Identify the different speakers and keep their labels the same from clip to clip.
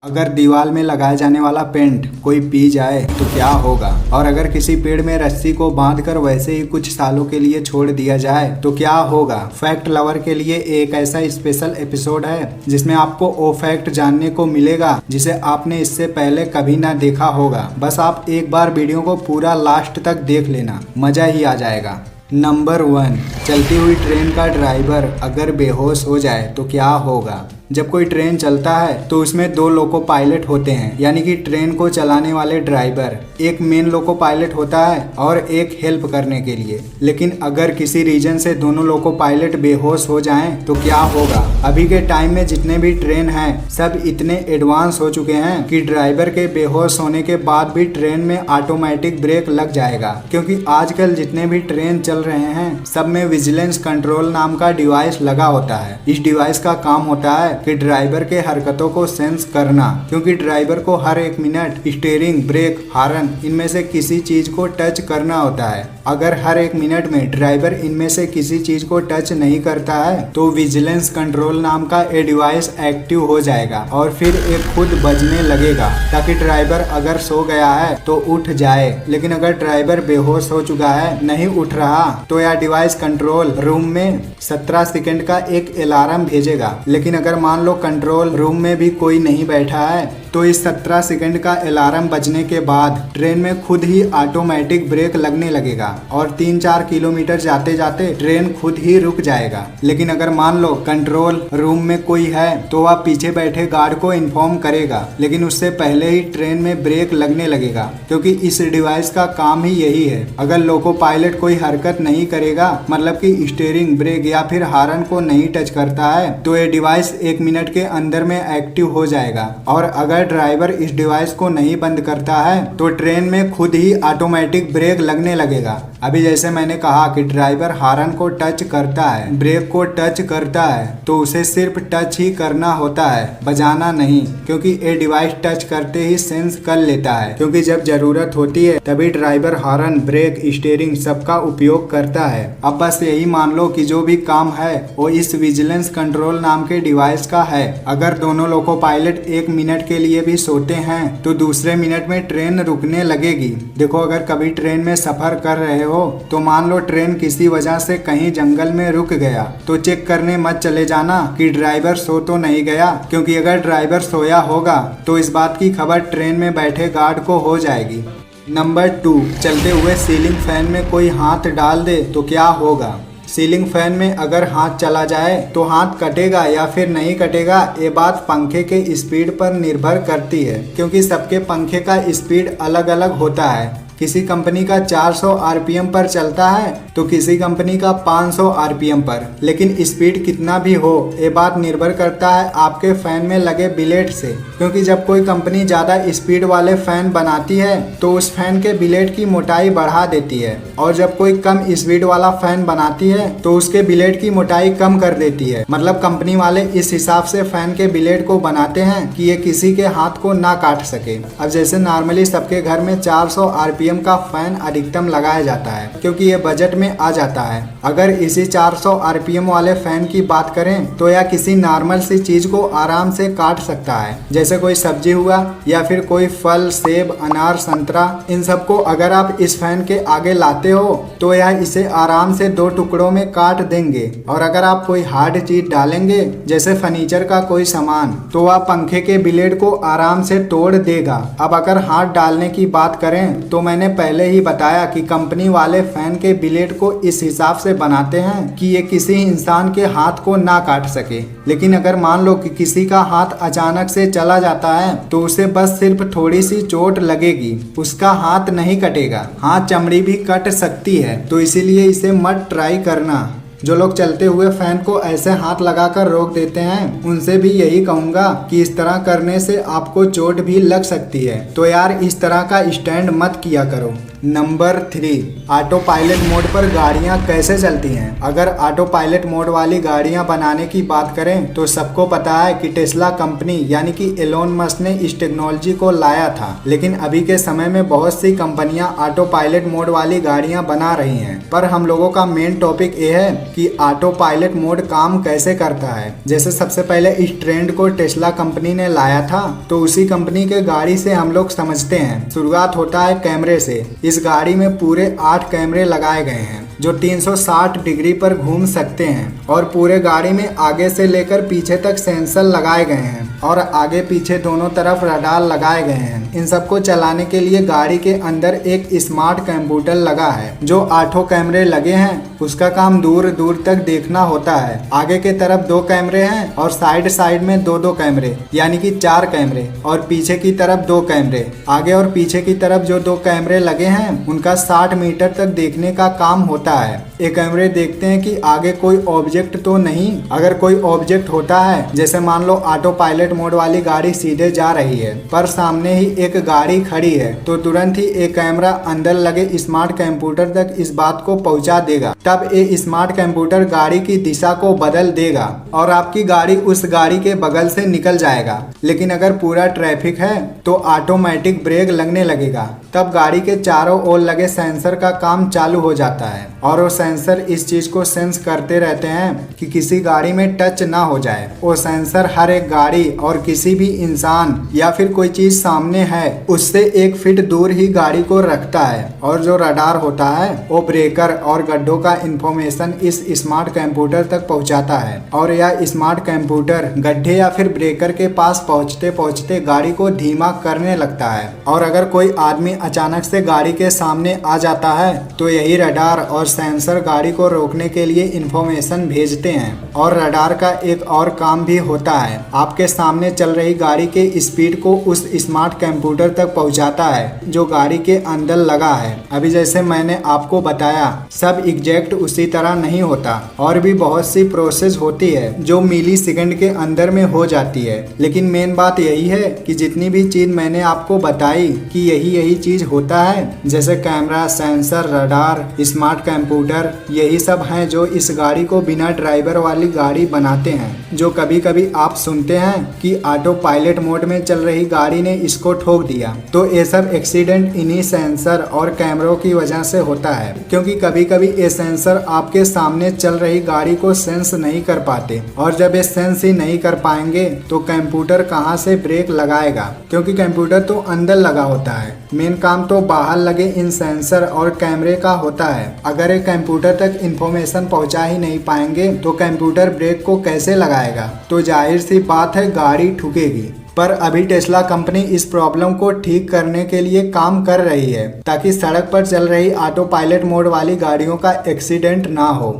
Speaker 1: अगर दीवार में लगाए जाने वाला पेंट कोई पी जाए तो क्या होगा, और अगर किसी पेड़ में रस्सी को बांधकर वैसे ही कुछ सालों के लिए छोड़ दिया जाए तो क्या होगा। फैक्ट लवर के लिए एक ऐसा स्पेशल एपिसोड है जिसमें आपको वो फैक्ट जानने को मिलेगा जिसे आपने इससे पहले कभी ना देखा होगा। बस आप एक बार वीडियो को पूरा लास्ट तक देख लेना, मजा ही आ जाएगा। नंबर 1, चलती हुई ट्रेन का ड्राइवर अगर बेहोश हो जाए तो क्या होगा। जब कोई ट्रेन चलता है तो उसमें 2 लोको पायलट होते हैं, यानी कि ट्रेन को चलाने वाले ड्राइवर। एक मेन लोको पायलट होता है और एक हेल्प करने के लिए। लेकिन अगर किसी रीजन से दोनों लोको पायलट बेहोश हो जाएं तो क्या होगा। अभी के टाइम में जितने भी ट्रेन हैं सब इतने एडवांस हो चुके हैं कि ड्राइवर के बेहोश होने के बाद भी ट्रेन में ऑटोमेटिक ब्रेक लग जाएगा, क्योंकि आजकल जितने भी ट्रेन चल रहे हैं सब में विजिलेंस कंट्रोल नाम का डिवाइस लगा होता है। इस डिवाइस का काम होता है कि ड्राइवर के हरकतों को सेंस करना, क्योंकि ड्राइवर को हर 1 मिनट स्टीयरिंग, ब्रेक, हॉर्न इनमें से किसी चीज को टच करना होता है। अगर हर 1 मिनट में ड्राइवर इनमें से किसी चीज को टच नहीं करता है तो विजिलेंस कंट्रोल नाम का ये डिवाइस एक्टिव हो जाएगा और फिर एक खुद बजने लगेगा, ताकि ड्राइवर अगर सो गया है तो उठ जाए। लेकिन अगर ड्राइवर बेहोश हो चुका है, नहीं उठ रहा, तो यह डिवाइस कंट्रोल रूम में 17 सेकंड का एक अलार्म भेजेगा। लेकिन अगर मान लो कंट्रोल रूम में भी कोई नहीं बैठा है तो इस 17 सेकंड का अलार्म बजने के बाद ट्रेन में खुद ही ऑटोमेटिक ब्रेक लगने लगेगा और 3-4 किलोमीटर जाते जाते ट्रेन खुद ही रुक जाएगा। लेकिन अगर मान लो कंट्रोल रूम में कोई है तो वह पीछे बैठे गार्ड को इन्फॉर्म करेगा, लेकिन उससे पहले ही ट्रेन में ब्रेक लगने लगेगा, क्योंकि इस डिवाइस का काम ही यही है। अगर लोको पायलट कोई हरकत नहीं करेगा, मतलब कि स्टीयरिंग, ब्रेक या फिर हॉर्न को नहीं टच करता है, तो ये डिवाइस 1 मिनट के अंदर में एक्टिव हो जाएगा। और अगर ड्राइवर इस डिवाइस को नहीं बंद करता है तो ट्रेन में खुद ही ऑटोमेटिक ब्रेक लगने लगेगा। अभी जैसे मैंने कहा कि ड्राइवर हॉर्न को टच करता है, ब्रेक को टच करता है, तो उसे सिर्फ टच ही करना होता है, बजाना नहीं, क्योंकि ये डिवाइस टच करते ही सेंस कर लेता है। क्योंकि जब जरूरत होती है तभी ड्राइवर हॉर्न, ब्रेक, स्टीयरिंग सबका उपयोग करता है। अब बस यही मान लो कि जो भी काम है वो इस विजिलेंस कंट्रोल नाम के डिवाइस का है। अगर दोनों लोको पायलट 1 मिनट के लिए भी सोते हैं तो दूसरे मिनट में ट्रेन रुकने लगेगी। देखो, अगर कभी ट्रेन में सफर कर रहे हो तो मान लो ट्रेन किसी वजह से कहीं जंगल में रुक गया, तो चेक करने मत चले जाना कि ड्राइवर सो तो नहीं गया, क्योंकि अगर ड्राइवर सोया होगा तो इस बात की खबर ट्रेन में बैठे गार्ड को हो जाएगी। नंबर 2, चलते हुए सीलिंग फैन में कोई हाथ डाल दे तो क्या होगा। सीलिंग फैन में अगर हाथ चला जाए तो हाथ कटेगा या फिर नहीं कटेगा, ये बात पंखे के स्पीड पर निर्भर करती है, क्योंकि सबके पंखे का स्पीड अलग अलग होता है। किसी कंपनी का 400 आरपीएम पर चलता है तो किसी कंपनी का 500 आरपीएम पर। लेकिन स्पीड कितना भी हो, ये बात निर्भर करता है आपके फैन में लगे ब्लेड से, क्योंकि जब कोई कंपनी ज़्यादा स्पीड वाले फैन बनाती है तो उस फैन के ब्लेड की मोटाई बढ़ा देती है, और जब कोई कम स्पीड वाला फैन बनाती है तो उसके ब्लेड की मोटाई कम कर देती है। मतलब कंपनी वाले इस हिसाब से फैन के ब्लेड को बनाते हैं कि ये किसी के हाथ को ना काट सके। अब जैसे नॉर्मली सबके घर में 400 आरपीएम का फैन अधिकतम लगाया जाता है, क्योंकि ये बजट में आ जाता है। अगर इसी 400 आरपीएम वाले फैन की बात करें तो यह किसी नॉर्मल सी चीज को आराम से काट सकता है, जैसे कोई सब्जी हुआ या फिर कोई फल, सेब, अनार, संतरा। इन सबको अगर आप इस फैन के आगे लाते हो तो यह इसे आराम से 2 टुकड़ों में काट देंगे। और अगर आप कोई हार्ड चीज डालेंगे, जैसे फर्नीचर का कोई सामान, तो वह पंखे के ब्लेड को आराम से तोड़ देगा। अब अगर हाथ डालने की बात करें तो मैंने पहले ही बताया कि कंपनी वाले फैन के ब्लेड को इस हिसाब से बनाते हैं कि ये किसी इंसान के हाथ को ना काट सके। लेकिन अगर मान लो कि किसी का हाथ अचानक से चला जाता है तो उसे बस सिर्फ थोड़ी सी चोट लगेगी, उसका हाथ नहीं कटेगा। हाथ चमड़ी भी कट सकती है, तो इसीलिए इसे मत ट्राई करना। जो लोग चलते हुए फैन को ऐसे हाथ लगाकर रोक देते हैं उनसे भी यही कहूंगा कि इस तरह करने से आपको चोट भी लग सकती है, तो यार इस तरह का स्टैंड मत किया करो। नंबर 3, ऑटो पायलट मोड पर गाड़ियां कैसे चलती हैं। अगर ऑटो पायलट मोड वाली गाड़ियां बनाने की बात करें तो सबको पता है कि टेस्ला कंपनी यानी कि एलोन मस्क ने इस टेक्नोलॉजी को लाया था। लेकिन अभी के समय में बहुत सी कंपनियां ऑटो पायलट मोड वाली गाड़ियां बना रही हैं। पर हम लोगों का मेन टॉपिक ये है कि ऑटो पायलट मोड काम कैसे करता है। जैसे सबसे पहले इस ट्रेंड को टेस्ला कंपनी ने लाया था, तो उसी कंपनी के गाड़ी से हम लोग समझते हैं। शुरुआत होता है कैमरे से। इस गाड़ी में पूरे 8 कैमरे लगाए गए हैं जो 360 डिग्री पर घूम सकते हैं और पूरे गाड़ी में आगे से लेकर पीछे तक सेंसर लगाए गए हैं और आगे पीछे दोनों तरफ रडार लगाए गए हैं। इन सबको चलाने के लिए गाड़ी के अंदर एक स्मार्ट कंप्यूटर लगा है। जो 8 कैमरे लगे हैं उसका काम दूर दूर तक देखना होता है। आगे के तरफ 2 कैमरे हैं और साइड साइड में 2-2 कैमरे, यानी कि 4 कैमरे, और पीछे की तरफ 2 कैमरे। आगे और पीछे की तरफ जो 2 कैमरे लगे हैं उनका 60 मीटर तक देखने का काम होता है। ये कैमरे देखते हैं कि आगे कोई ऑब्जेक्ट तो नहीं। अगर कोई ऑब्जेक्ट होता है, जैसे मान लो ऑटो पायलट मोड वाली गाड़ी सीधे जा रही है पर सामने ही एक गाड़ी खड़ी है, तो तुरंत ही एक कैमरा अंदर लगे स्मार्ट कंप्यूटर तक इस बात को पहुंचा देगा। तब ये स्मार्ट कंप्यूटर गाड़ी की दिशा को बदल देगा और आपकी गाड़ी उस गाड़ी के बगल से निकल जाएगा। लेकिन अगर पूरा ट्रैफिक है तो ऑटोमेटिक ब्रेक लगने लगेगा। तब गाड़ी के चारों ओर लगे सेंसर का काम चालू हो जाता है और वो सेंसर इस चीज को सेंस करते रहते हैं कि किसी गाड़ी में टच ना हो जाए। वो सेंसर हर एक गाड़ी और किसी भी इंसान या फिर कोई चीज सामने है उससे 1 फीट दूर ही गाड़ी को रखता है। और जो रडार होता है वो ब्रेकर और गड्ढों का इंफॉर्मेशन इस स्मार्ट कंप्यूटर तक पहुंचाता है और यह स्मार्ट कंप्यूटर गड्ढे या फिर ब्रेकर के पास पहुंचते पहुंचते गाड़ी को धीमा करने लगता है। और अगर कोई आदमी अचानक से गाड़ी के सामने आ जाता है तो यही रडार और सेंसर गाड़ी को रोकने के लिए इंफॉर्मेशन भेजते हैं। और रडार का एक और काम भी होता है, आपके सामने चल रही गाड़ी के स्पीड को उस स्मार्ट कंप्यूटर तक पहुंचाता है जो गाड़ी के अंदर लगा है। अभी जैसे मैंने आपको बताया सब एग्जैक्ट उसी तरह नहीं होता और भी बहुत सी प्रोसेस होती है जो मिली सेकंड के अंदर में हो जाती है। लेकिन मेन बात यही है कि जितनी भी चीज मैंने आपको बताई कि यही चीज होता है, जैसे camera, sensor, radar, smart computer, यही सब हैं जो इस गाड़ी को बिना ड्राइवर वाली गाड़ी बनाते हैं। जो कभी कभी आप सुनते हैं कि ऑटो पायलट मोड में चल रही गाड़ी ने इसको ठोक दिया, तो ये सब एक्सीडेंट इन्हीं सेंसर और कैमरों की वजह से होता है। क्योंकि कभी कभी ये सेंसर आपके सामने चल रही गाड़ी को सेंस नहीं कर पाते और जब ये सेंस ही नहीं कर पाएंगे तो कंप्यूटर कहाँ से ब्रेक लगाएगा, क्योंकि कंप्यूटर तो अंदर लगा होता है। मेन काम तो बाहर लगे इन सेंसर और कैमरे का होता है। अगर एक कंप्यूटर तक इंफॉर्मेशन पहुंचा ही नहीं पाएंगे तो कंप्यूटर ब्रेक को कैसे लगाएगा, तो जाहिर सी बात है गाड़ी ठुकेगी। पर अभी टेस्ला कंपनी इस प्रॉब्लम को ठीक करने के लिए काम कर रही है ताकि सड़क पर चल रही ऑटो पायलट मोड वाली गाड़ियों का एक्सीडेंट ना हो।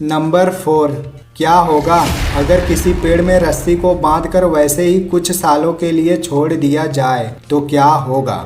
Speaker 1: नंबर 4, क्या होगा अगर किसी पेड़ में रस्सी को बांधकर वैसे ही कुछ सालों के लिए छोड़ दिया जाए, तो क्या होगा।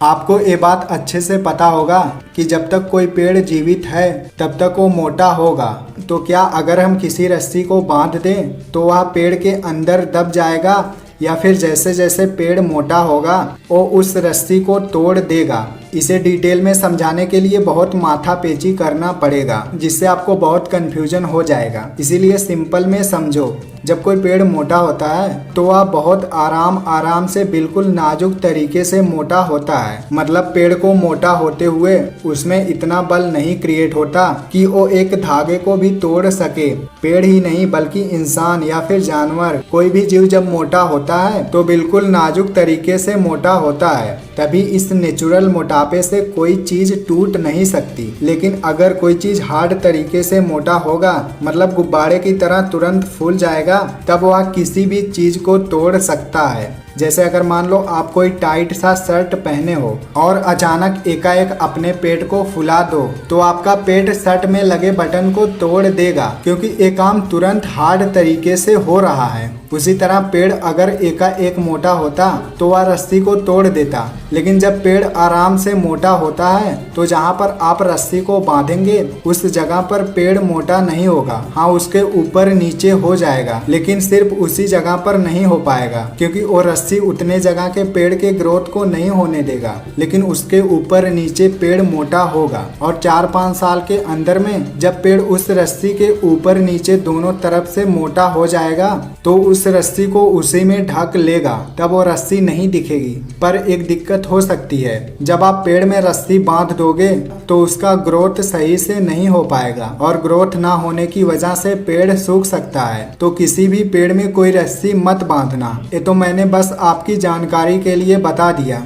Speaker 1: आपको ये बात अच्छे से पता होगा कि जब तक कोई पेड़ जीवित है तब तक वो मोटा होगा। तो क्या अगर हम किसी रस्सी को बांध दें तो वह पेड़ के अंदर दब जाएगा या फिर जैसे जैसे पेड़ मोटा होगा वो उस रस्सी को तोड़ देगा। इसे डिटेल में समझाने के लिए बहुत माथापेची करना पड़ेगा जिससे आपको बहुत कंफ्यूजन हो जाएगा। इसीलिए सिंपल में समझो। जब कोई पेड़ मोटा होता है तो वह बहुत आराम से बिल्कुल नाजुक तरीके से मोटा होता है। मतलब पेड़ को मोटा होते हुए उसमें इतना बल नहीं क्रिएट होता कि वो एक धागे को भी तोड़ सके। पेड़ ही नहीं बल्कि इंसान या फिर जानवर, कोई भी जीव जब मोटा होता है तो बिल्कुल नाजुक तरीके से मोटा होता है। तभी इस नेचुरल मोटापे से कोई चीज टूट नहीं सकती। लेकिन अगर कोई चीज हार्ड तरीके से मोटा होगा, मतलब गुब्बारे की तरह तुरंत फूल जाएगा, तब वह किसी भी चीज को तोड़ सकता है। जैसे अगर मान लो आप कोई टाइट सा शर्ट पहने हो और अचानक एकाएक अपने पेट को फुला दो तो आपका पेट शर्ट में लगे बटन को तोड़ देगा, क्योंकि ये काम तुरंत हार्ड तरीके से हो रहा है। उसी तरह पेड़ अगर एकाएक मोटा होता तो वह रस्सी को तोड़ देता। लेकिन जब पेड़ आराम से मोटा होता है तो जहाँ पर आप रस्सी को बांधेंगे उस जगह पर पेड़ मोटा नहीं होगा। हाँ, उसके ऊपर नीचे हो जाएगा, लेकिन सिर्फ उसी जगह पर नहीं हो पाएगा, क्योंकि वो रस्सी रस्सी उतने जगह के पेड़ के ग्रोथ को नहीं होने देगा, लेकिन उसके ऊपर नीचे पेड़ मोटा होगा और 4-5 साल के अंदर में जब पेड़ उस रस्सी के ऊपर नीचे दोनों तरफ से मोटा हो जाएगा तो उस रस्सी को उसी में ढक लेगा, तब वो रस्सी नहीं दिखेगी। पर एक दिक्कत हो सकती है, जब आप पेड़ में रस्सी बांध दोगे तो उसका ग्रोथ सही से नहीं हो पाएगा और ग्रोथ ना होने की वजह से पेड़ सूख सकता है। तो किसी भी पेड़ में कोई रस्सी मत बांधना। ये तो मैंने बस आपकी जानकारी के लिए बता दिया।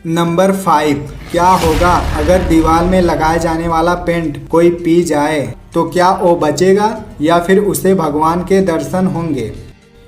Speaker 1: नंबर 5, क्या होगा अगर दीवार में लगाए जाने वाला पेंट कोई पी जाए तो क्या वो बचेगा या फिर उसे भगवान के दर्शन होंगे।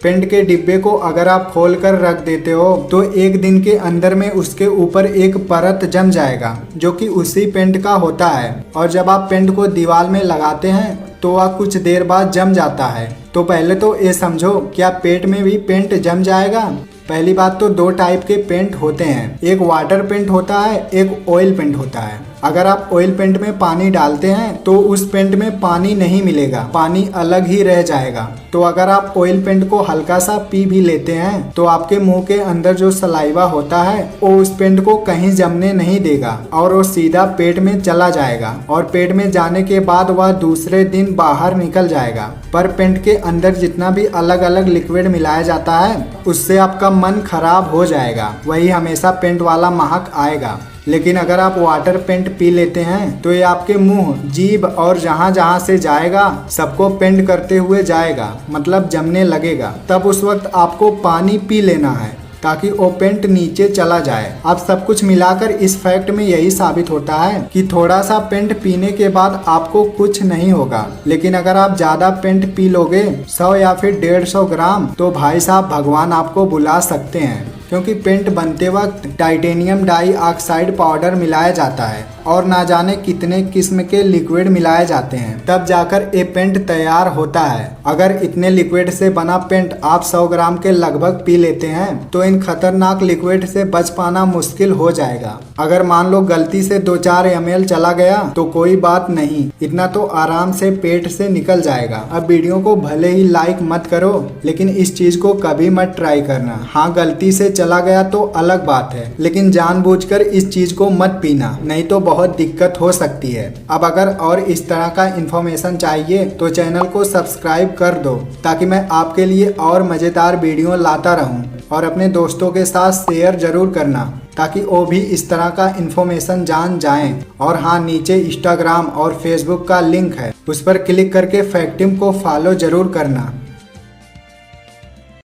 Speaker 1: पेंट के डिब्बे को अगर आप खोल कर रख देते हो तो एक दिन के अंदर में उसके ऊपर एक परत जम जाएगा जो कि उसी पेंट का होता है, और जब आप पेंट को दीवार में लगाते हैं तो वह कुछ देर बाद जम जाता है। तो पहले तो ये समझो, क्या पेट में भी पेंट जम जाएगा। पहली बात तो 2 टाइप के पेंट होते हैं, एक वाटर पेंट होता है, एक ऑयल पेंट होता है। अगर आप ऑयल पेंट में पानी डालते हैं तो उस पेंट में पानी नहीं मिलेगा, पानी अलग ही रह जाएगा। तो अगर आप ऑयल पेंट को हल्का सा पी भी लेते हैं तो आपके मुंह के अंदर जो सलाइवा होता है वो उस पेंट को कहीं जमने नहीं देगा और वो सीधा पेट में चला जाएगा, और पेट में जाने के बाद वह दूसरे दिन बाहर निकल जाएगा। पर पेंट के अंदर जितना भी अलग अलग लिक्विड मिलाया जाता है उससे आपका मन खराब हो जाएगा, वही हमेशा पेंट वाला महक आएगा। लेकिन अगर आप वाटर पेंट पी लेते हैं तो ये आपके मुंह, जीभ और जहां जहां से जाएगा सबको पेंट करते हुए जाएगा, मतलब जमने लगेगा। तब उस वक्त आपको पानी पी लेना है ताकि वो पेंट नीचे चला जाए। अब सब कुछ मिलाकर इस फैक्ट में यही साबित होता है कि थोड़ा सा पेंट पीने के बाद आपको कुछ नहीं होगा, लेकिन अगर आप ज्यादा पेंट पी लोगे 100 या फिर 150 ग्राम, तो भाई साहब भगवान आपको बुला सकते हैं, क्योंकि पेंट बनते वक्त टाइटेनियम डाइऑक्साइड पाउडर मिलाया जाता है और ना जाने कितने किस्म के लिक्विड मिलाए जाते हैं, तब जाकर ये पेंट तैयार होता है। अगर इतने लिक्विड से बना पेंट आप 100 ग्राम के लगभग पी लेते हैं तो इन खतरनाक लिक्विड से बच पाना मुश्किल हो जाएगा। अगर मान लो गलती से 2-4 ml चला गया तो कोई बात नहीं, इतना तो आराम से पेट से निकल जाएगा। अब वीडियो को भले ही लाइक मत करो, लेकिन इस चीज को कभी मत ट्राई करना। हाँ, गलती से चला गया तो अलग बात है, लेकिन जानबूझकर इस चीज को मत पीना, नहीं तो बहुत दिक्कत हो सकती है। अब अगर और इस तरह का इंफॉर्मेशन चाहिए तो चैनल को सब्सक्राइब कर दो, ताकि मैं आपके लिए और मजेदार वीडियो लाता रहूं, और अपने दोस्तों के साथ शेयर जरूर करना ताकि वो भी इस तरह का इंफॉर्मेशन जान जाएं। और हाँ, नीचे इंस्टाग्राम और फेसबुक का लिंक है, उस पर क्लिक करके फैक्टिम को फॉलो जरूर करना।